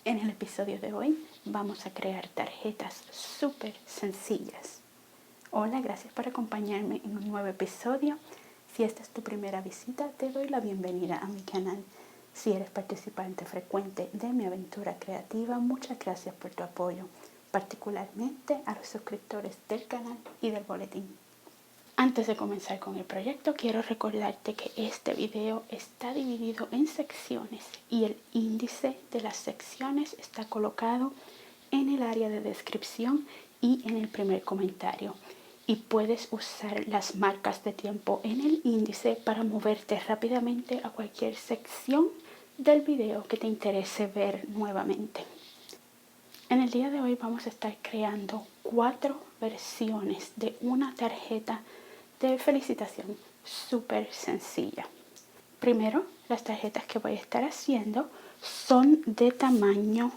En el episodio de hoy vamos a crear tarjetas súper sencillas. Hola, gracias por acompañarme en un nuevo episodio. Si esta es tu primera visita, te doy la bienvenida a mi canal. Si eres participante frecuente de mi aventura creativa, muchas gracias por tu apoyo, particularmente a los suscriptores del canal y del boletín. Antes de comenzar con el proyecto, quiero recordarte que este video está dividido en secciones y el índice de las secciones está colocado en el área de descripción y en el primer comentario. Y puedes usar las marcas de tiempo en el índice para moverte rápidamente a cualquier sección del video que te interese ver nuevamente. En el día de hoy vamos a estar creando 4 versiones de una tarjeta de felicitación súper sencilla. Primero, las tarjetas que voy a estar haciendo son de tamaño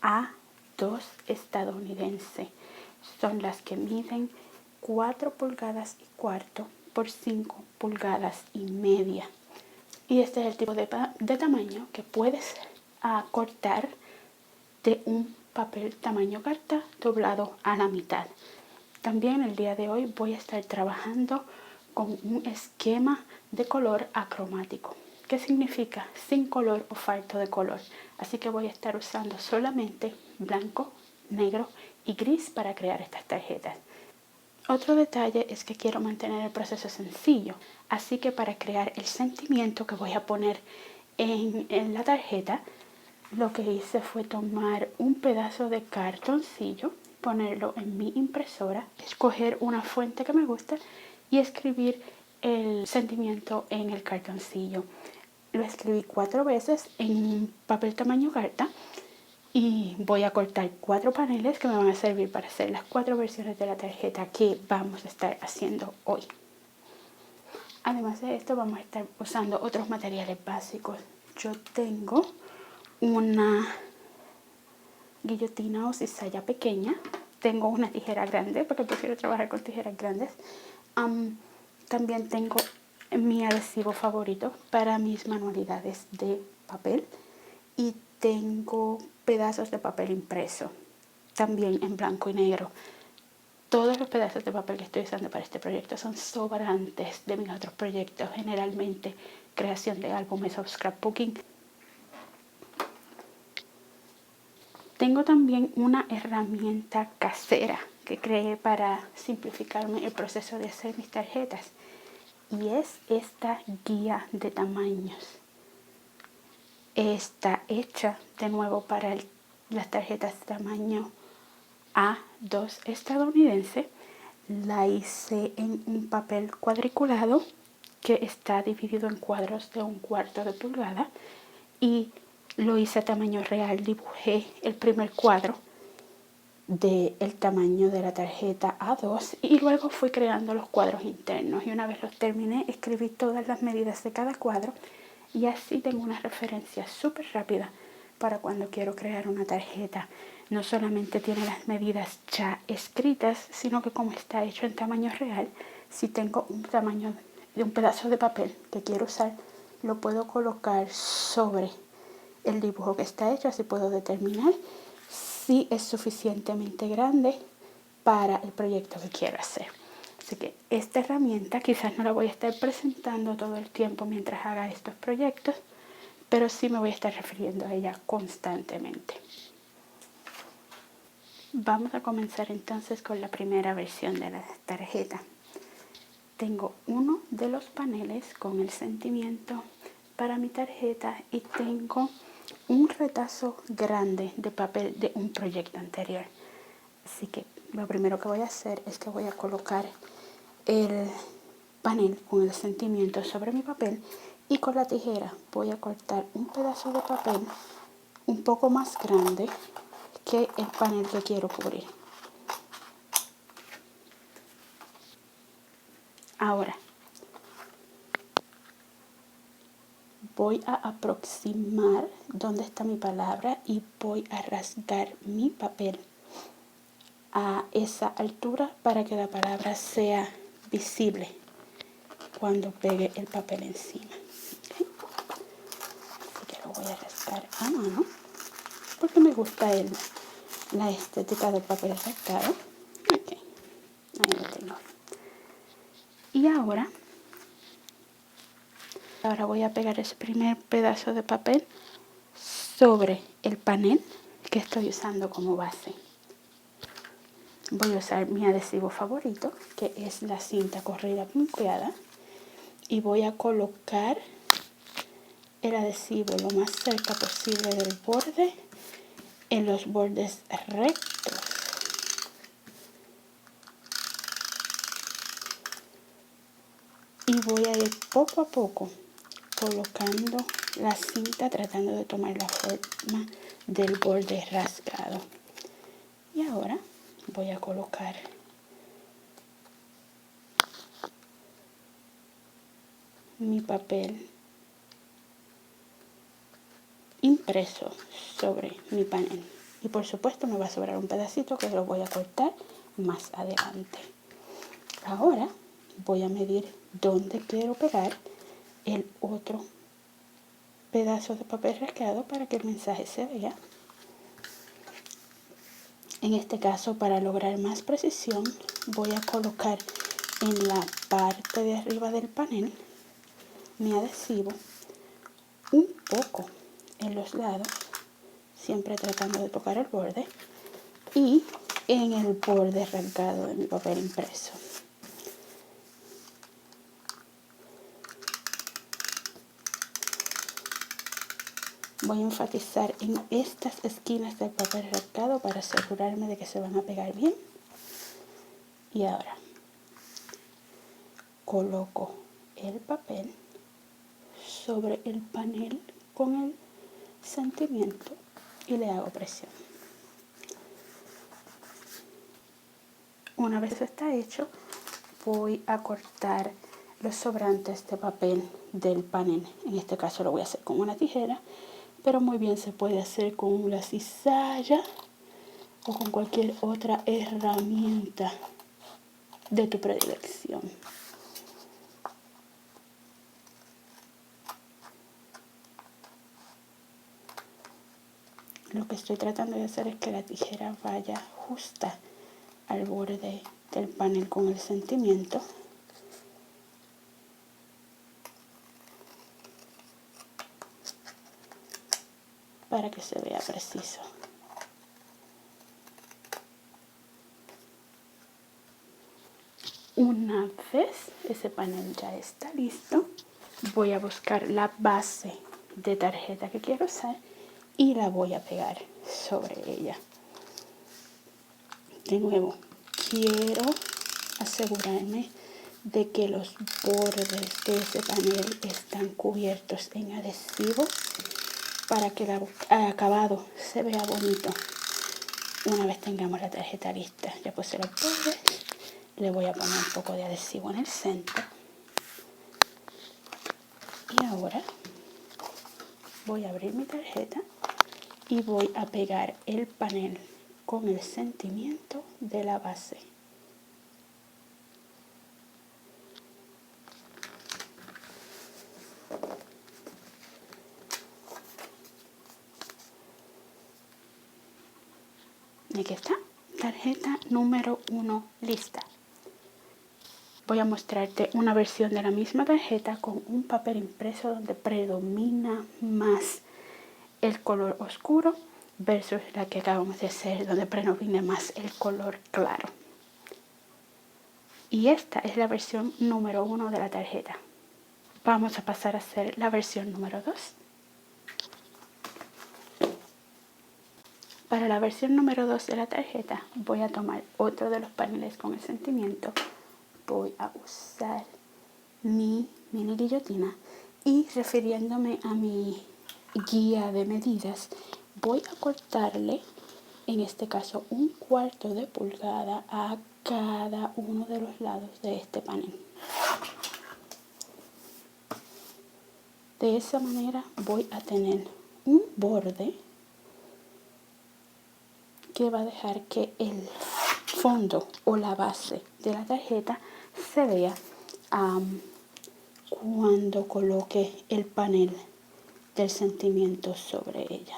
A2 estadounidense. Son las que miden 4 pulgadas y cuarto por 5 pulgadas y media. Y este es el tipo de tamaño que puedes cortar de un papel tamaño carta doblado a la mitad. También el día de hoy voy a estar trabajando con un esquema de color acromático. ¿Qué significa? Sin color o falto de color. Así que voy a estar usando solamente blanco, negro y gris para crear estas tarjetas. Otro detalle es que quiero mantener el proceso sencillo. Así que para crear el sentimiento que voy a poner en la tarjeta, lo que hice fue tomar un pedazo de cartoncillo, ponerlo en mi impresora, escoger una fuente que me gusta y escribir el sentimiento en el cartoncillo. Lo escribí 4 veces en un papel tamaño carta y voy a cortar 4 paneles que me van a servir para hacer las 4 versiones de la tarjeta que vamos a estar haciendo hoy. Además de esto vamos a estar usando otros materiales básicos. Yo tengo una guillotina o cizalla pequeña. Tengo una tijera grande porque prefiero trabajar con tijeras grandes. También tengo mi adhesivo favorito para mis manualidades de papel. Y tengo pedazos de papel impreso, también en blanco y negro. Todos los pedazos de papel que estoy usando para este proyecto son sobrantes de mis otros proyectos, generalmente creación de álbumes o scrapbooking. Tengo también una herramienta casera que creé para simplificarme el proceso de hacer mis tarjetas y es esta guía de tamaños. Está hecha de nuevo para las tarjetas de tamaño A2 estadounidense. La hice en un papel cuadriculado que está dividido en cuadros de 1/4 de pulgada y lo hice a tamaño real. Dibujé el primer cuadro del tamaño de la tarjeta A2 y luego fui creando los cuadros internos y una vez los terminé escribí todas las medidas de cada cuadro y así tengo una referencia súper rápida para cuando quiero crear una tarjeta. No solamente tiene las medidas ya escritas, sino que como está hecho en tamaño real, si tengo un tamaño de un pedazo de papel que quiero usar, lo puedo colocar sobre el dibujo que está hecho, así puedo determinar si es suficientemente grande para el proyecto que quiero hacer. Así que esta herramienta quizás no la voy a estar presentando todo el tiempo mientras haga estos proyectos, pero sí me voy a estar refiriendo a ella constantemente. Vamos a comenzar entonces con la primera versión de la tarjeta. Tengo uno de los paneles con el sentimiento para mi tarjeta y tengo un retazo grande de papel de un proyecto anterior. Así que lo primero que voy a hacer es que voy a colocar el panel con el sentimiento sobre mi papel y con la tijera voy a cortar un pedazo de papel un poco más grande que el panel que quiero cubrir. Ahora voy a aproximar donde está mi palabra y voy a rasgar mi papel a esa altura para que la palabra sea visible cuando pegue el papel encima. ¿Okay? Así que lo voy a rasgar a mano. porque me gusta la estética del papel rascado. Ok, ahí lo tengo. Y ahora voy a pegar ese primer pedazo de papel sobre el panel que estoy usando como base. Voy a usar mi adhesivo favorito, que es la cinta corrida punteada, y voy a colocar el adhesivo lo más cerca posible del borde, en los bordes rectos. Y voy a ir poco a poco colocando la cinta, tratando de tomar la forma del borde rasgado. Y ahora voy a colocar mi papel impreso sobre mi panel. Y por supuesto me va a sobrar un pedacito que lo voy a cortar más adelante. Ahora voy a medir dónde quiero pegar el otro pedazo de papel rasgado para que el mensaje se vea. En este caso, para lograr más precisión, voy a colocar en la parte de arriba del panel mi adhesivo, un poco en los lados, siempre tratando de tocar el borde, y en el borde arrancado de mi papel impreso. Voy a enfatizar en estas esquinas del papel arrancado para asegurarme de que se van a pegar bien. Y ahora coloco el papel sobre el panel con el sentimiento y le hago presión. Una vez eso está hecho, voy a cortar los sobrantes de papel del panel. En este caso lo voy a hacer con una tijera, pero muy bien se puede hacer con una cizalla o con cualquier otra herramienta de tu predilección. Lo que estoy tratando de hacer es que la tijera vaya justa al borde del panel con el sentimiento. Para que se vea preciso. Una vez ese panel ya está listo, voy a buscar la base de tarjeta que quiero usar y la voy a pegar sobre ella. De nuevo, quiero asegurarme de que los bordes de ese panel están cubiertos en adhesivo para que el acabado se vea bonito. Una vez tengamos la tarjeta lista, ya puse los bordes, le voy a poner un poco de adhesivo en el centro. Y ahora voy a abrir mi tarjeta y voy a pegar el panel con el sentimiento de la base. Y aquí está, tarjeta número 1 lista. Voy a mostrarte una versión de la misma tarjeta con un papel impreso donde predomina más el color oscuro versus la que acabamos de hacer donde predomina más el color claro. Y esta es la versión número 1 de la tarjeta. Vamos a pasar a hacer la versión número 2. Para la versión número 2 de la tarjeta voy a tomar otro de los paneles con el sentimiento. Voy a usar mi mini guillotina y, refiriéndome a mi guía de medidas, voy a cortarle, en este caso, 1/4 de pulgada a cada uno de los lados de este panel. De esa manera voy a tener un borde que va a dejar que el fondo o la base de la tarjeta se vea cuando coloque el panel del sentimiento sobre ella.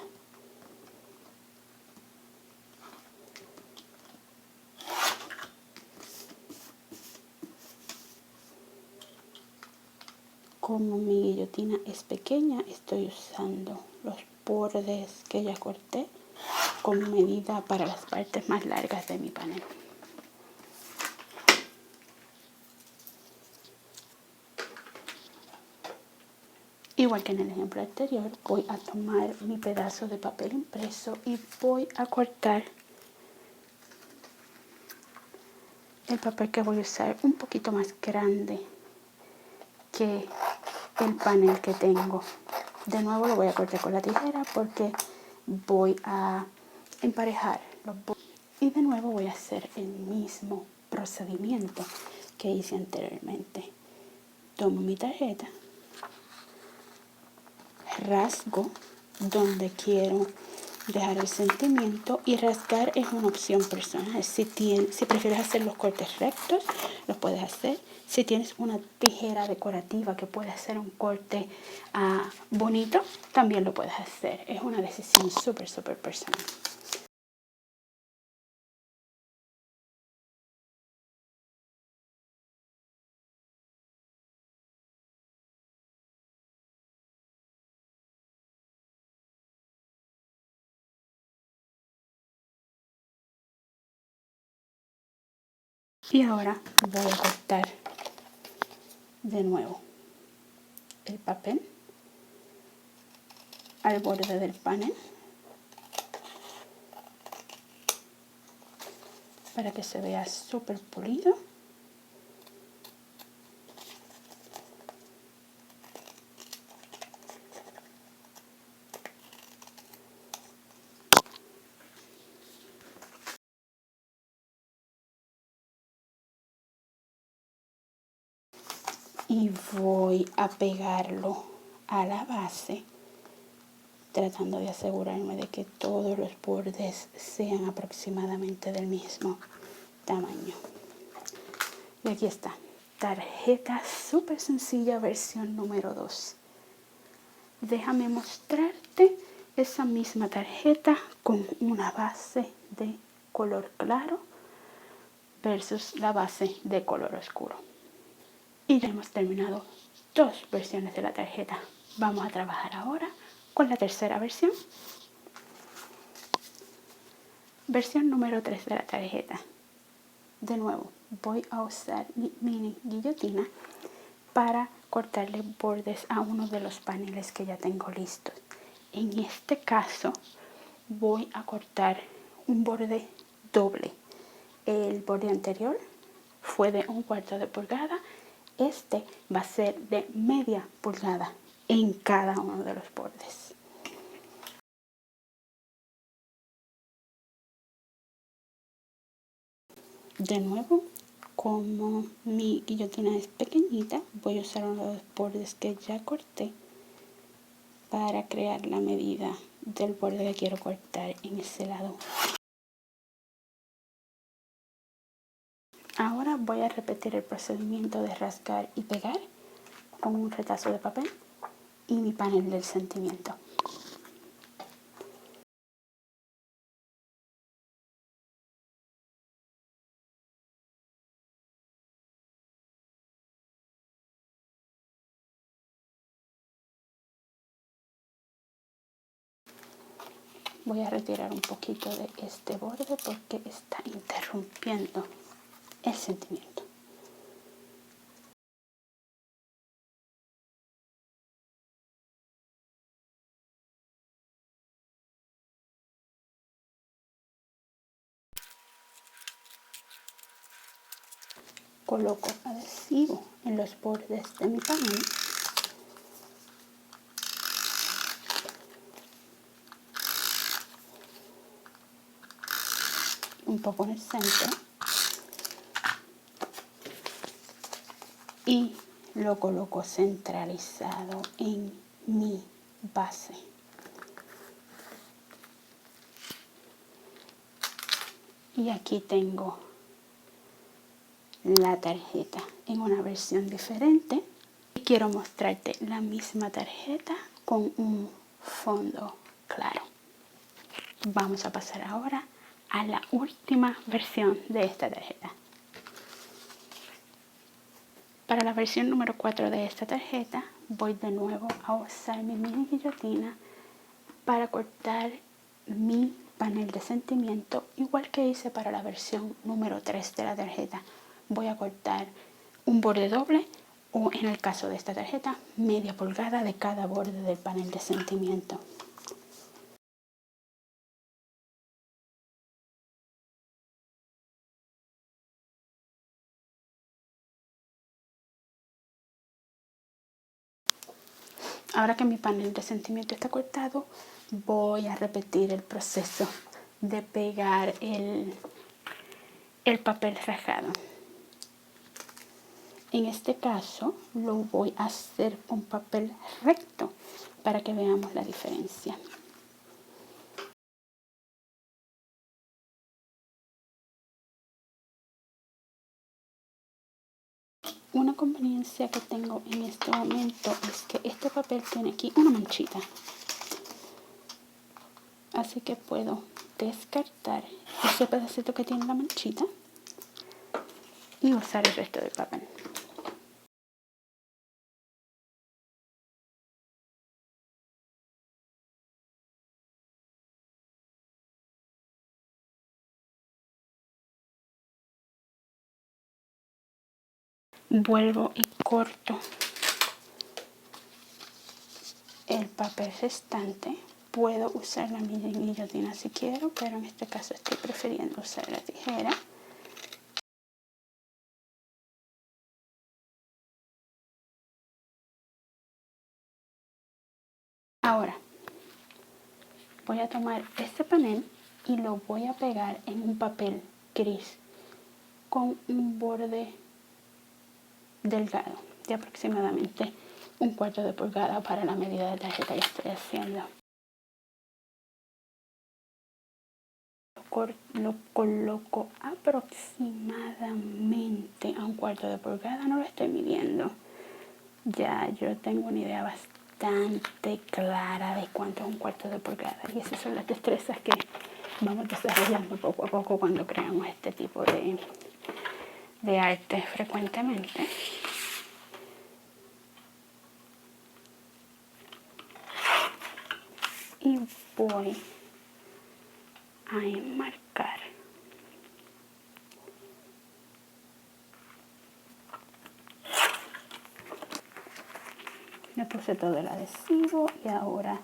como mi guillotina es pequeña, estoy usando los bordes que ya corté como medida para las partes más largas de mi panel. Igual que en el ejemplo anterior, voy a tomar mi pedazo de papel impreso y voy a cortar el papel que voy a usar un poquito más grande que el panel que tengo. De nuevo lo voy a cortar con la tijera porque voy a emparejar los bordes. Y de nuevo voy a hacer el mismo procedimiento que hice anteriormente. Tomo mi tarjeta, rasgo donde quiero dejar el sentimiento, y rasgar es una opción personal. Si prefieres hacer los cortes rectos, los puedes hacer. Si tienes una tijera decorativa que puede hacer un corte bonito, también lo puedes hacer. Es una decisión súper personal. Y ahora voy a cortar de nuevo el papel al borde del panel para que se vea súper pulido. Y voy a pegarlo a la base, tratando de asegurarme de que todos los bordes sean aproximadamente del mismo tamaño. Y aquí está, tarjeta súper sencilla, versión número 2. Déjame mostrarte esa misma tarjeta con una base de color claro versus la base de color oscuro. Y ya hemos terminado 2 versiones de la tarjeta. Vamos a trabajar ahora con la tercera versión. Versión número 3 de la tarjeta. De nuevo, voy a usar mi mini guillotina para cortarle bordes a uno de los paneles que ya tengo listos. En este caso, voy a cortar un borde doble. El borde anterior fue de 1/4 de pulgada. Este va a ser de media pulgada en cada uno de los bordes. De nuevo, como mi guillotina es pequeñita, voy a usar uno de los bordes que ya corté para crear la medida del borde que quiero cortar en ese lado. Ahora voy a repetir el procedimiento de rasgar y pegar con un retazo de papel y mi panel del sentimiento. Voy a retirar un poquito de este borde porque está interrumpiendo el sentimiento. Coloco adhesivo en los bordes de mi panel. Un poco en el centro. Y lo coloco centralizado en mi base. Y aquí tengo la tarjeta en una versión diferente. Y quiero mostrarte la misma tarjeta con un fondo claro. Vamos a pasar ahora a la última versión de esta tarjeta. Para la versión número 4 de esta tarjeta voy de nuevo a usar mi mini guillotina para cortar mi panel de sentimiento, igual que hice para la versión número 3 de la tarjeta. Voy a cortar un borde doble, o en el caso de esta tarjeta, media pulgada de cada borde del panel de sentimiento. Ahora que mi panel de sentimiento está cortado, voy a repetir el proceso de pegar el papel rajado. En este caso lo voy a hacer con papel recto para que veamos la diferencia. Una conveniencia que tengo en este momento es que este papel tiene aquí una manchita. Así que puedo descartar ese pedacito que tiene la manchita y usar el resto del papel. Vuelvo y corto el papel restante. Puedo usar la mini guillotina si quiero, pero en este caso estoy prefiriendo usar la tijera. Ahora voy a tomar este panel y lo voy a pegar en un papel gris con un borde delgado de aproximadamente 1/4 de pulgada para la medida de tarjeta que estoy haciendo. Lo coloco aproximadamente a 1/4 de pulgada, no lo estoy midiendo. Ya yo tengo una idea bastante clara de cuánto es 1/4 de pulgada, y esas son las destrezas que vamos desarrollando poco a poco cuando creamos este tipo de arte frecuentemente. Y voy a enmarcar. Le puse todo el adhesivo y ahora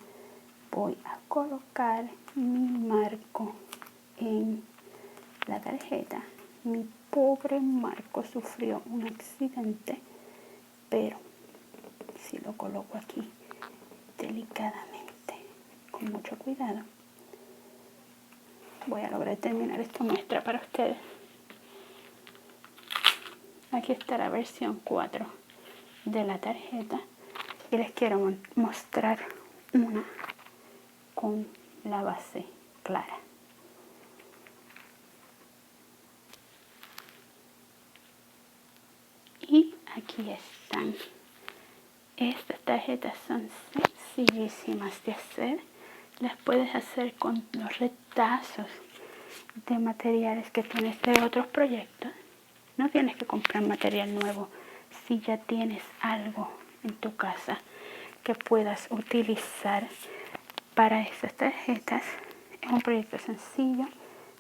voy a colocar mi marco en la tarjeta. Mi pobre marco sufrió un accidente, pero si lo coloco aquí delicadamente, con mucho cuidado, voy a lograr terminar esta muestra para ustedes. Aquí está la versión 4 de la tarjeta y les quiero mostrar una con la base clara. Y aquí están. Estas tarjetas son sencillísimas de hacer. Las puedes hacer con los retazos de materiales que tienes de otros proyectos. No tienes que comprar material nuevo si ya tienes algo en tu casa que puedas utilizar para esas tarjetas. Es un proyecto sencillo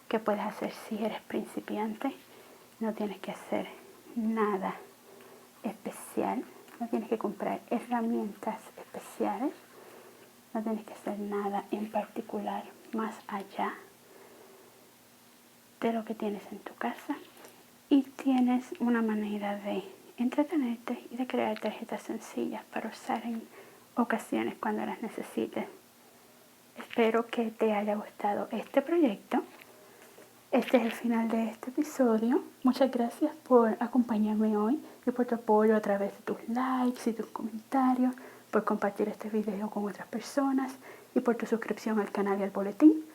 que puedes hacer si eres principiante. No tienes que hacer nada especial, no tienes que comprar herramientas especiales, no tienes que hacer nada en particular más allá de lo que tienes en tu casa, y tienes una manera de entretenerte y de crear tarjetas sencillas para usar en ocasiones cuando las necesites. Espero que te haya gustado este proyecto. Este es el final de este episodio. Muchas gracias por acompañarme hoy y por tu apoyo a través de tus likes y tus comentarios, por compartir este video con otras personas y por tu suscripción al canal y al boletín.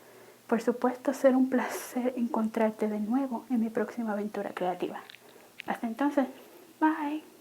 Por supuesto, será un placer encontrarte de nuevo en mi próxima aventura creativa. Hasta entonces, bye.